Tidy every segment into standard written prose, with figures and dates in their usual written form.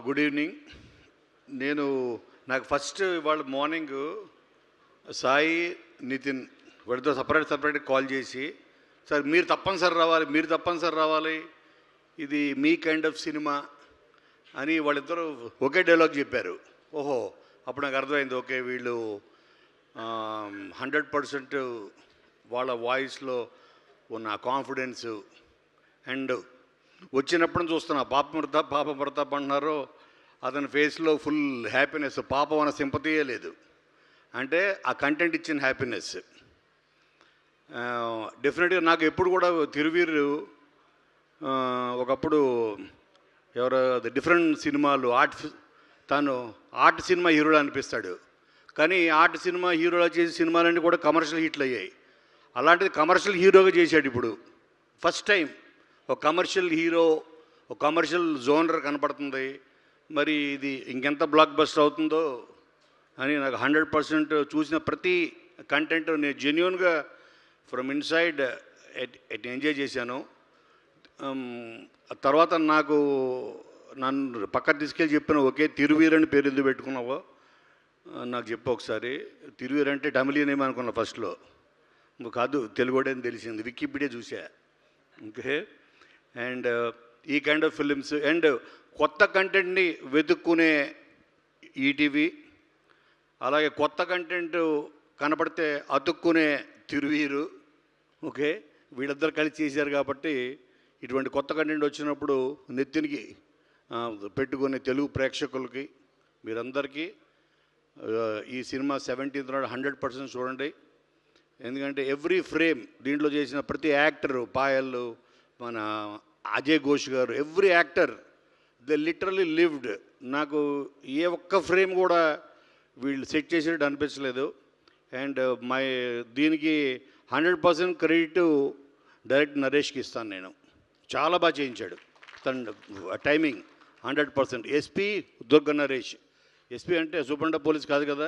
Good evening. నేను నాకు first ఇవాళ మార్నింగ్ సాయి, నితిన్ వీళ్ళతో సపరేట్ కాల్ చేసి, సార్ మీరు తప్పనిసరి రావాలి, ఇది మీ కైండ్ ఆఫ్ సినిమా అని వాళ్ళిద్దరూ ఒకే డైలాగ్ చెప్పారు. ఓహో, అప్పుడు నాకు అర్థమైంది, ఓకే వీళ్ళు 100% వాళ్ళ వాయిస్లో ఉన్న కాన్ఫిడెన్సు అండ్ వచ్చినప్పుడు చూస్తున్నా పాపం ప్రతాప్ అంటున్నారు, అతని ఫేస్లో ఫుల్ హ్యాపీనెస్, పాపం అన్న సింపతియే లేదు, అంటే ఆ కంటెంట్ ఇచ్చిన హ్యాపీనెస్. డెఫినెట్గా నాకు ఎప్పుడు కూడా తిరువీరు ఒకప్పుడు ఎవరో డిఫరెంట్ సినిమాలు తను ఆర్ట్ సినిమా హీరోలు అనిపిస్తాడు, కానీ ఆర్ట్ సినిమా హీరోలా చేసే సినిమాలన్నీ కూడా కమర్షియల్ హిట్లు అయ్యాయి. అలాంటిది కమర్షియల్ హీరోగా చేశాడు ఇప్పుడు. ఫస్ట్ టైం ఒక కమర్షియల్ హీరో, ఒక కమర్షియల్ జోనర్ కనపడుతుంది. మరి ఇది ఇంకెంత బ్లాక్ బస్టర్ అవుతుందో అని నాకు 100% చూసిన ప్రతి కంటెంట్ నేను జెన్యూన్గా ఫ్రమ్ ఇన్సైడ్ ఎంజాయ్ చేశాను. తర్వాత నన్ను పక్కన తీసుకెళ్ళి చెప్పిన, ఒకే తిరువీర్ అని పేరు ఎందుకు పెట్టుకున్నావో నాకు చెప్పు ఒకసారి. తిరువీర్ అంటే తమిళియన్ ఏమో అనుకున్నా ఫస్ట్లో, కాదు తెలుగుడే అని తెలిసింది, వికీపీడియా చూసా. ఓకే, అండ్ ఈ కైండ్ ఆఫ్ ఫిలిమ్స్ అండ్ కొత్త కంటెంట్ని వెతుక్కునే ఈటీవీ, అలాగే కొత్త కంటెంట్ కనపడితే అతుక్కునే తిరువీరు. ఓకే, వీళ్ళిద్దరు కలిసి చేశారు కాబట్టి ఇటువంటి కొత్త కంటెంట్ వచ్చినప్పుడు నెత్తినికి పెట్టుకునే తెలుగు ప్రేక్షకులకి మీరందరికీ ఈ సినిమా 17th నాడు 100% చూడండి. ఎందుకంటే ఎవ్రీ ఫ్రేమ్ దీంట్లో చేసిన ప్రతి యాక్టరు, పాయల్, మన అజయ్ ఘోష్ గారు, every actor they literally lived. నాకు ఏ ఒక్క ఫ్రేమ్ కూడా వీళ్ళు సెట్ చేసేటట్టు అనిపించలేదు. అండ్ దీనికి 100% క్రెడిట్ డైరెక్ట్ నరేష్కి ఇస్తాను నేను. చాలా బాగా చేయించాడు తన timing 100%. SP Durga Naresh. SP అంటే సూపరింట పోలీస్ కాదు కదా,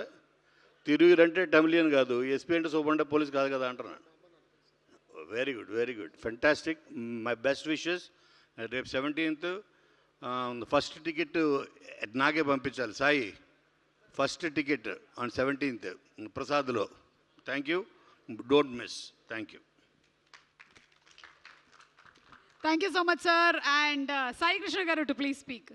తిరువీర్ అంటే తమిళియన్ కాదు, ఎస్పీ అంటే సూపరింట పోలీస్ కాదు కదా అంటున్నాను. Very good, fantastic. My best wishes. రేపు 17th ఫస్ట్ టికెట్ నాకే పంపించాలి Sai, first ticket on 17th ప్రసాద్లో. Thank you, don't miss. Thank you. Thank you so much, sir. And Sai Krishna Garu to please speak.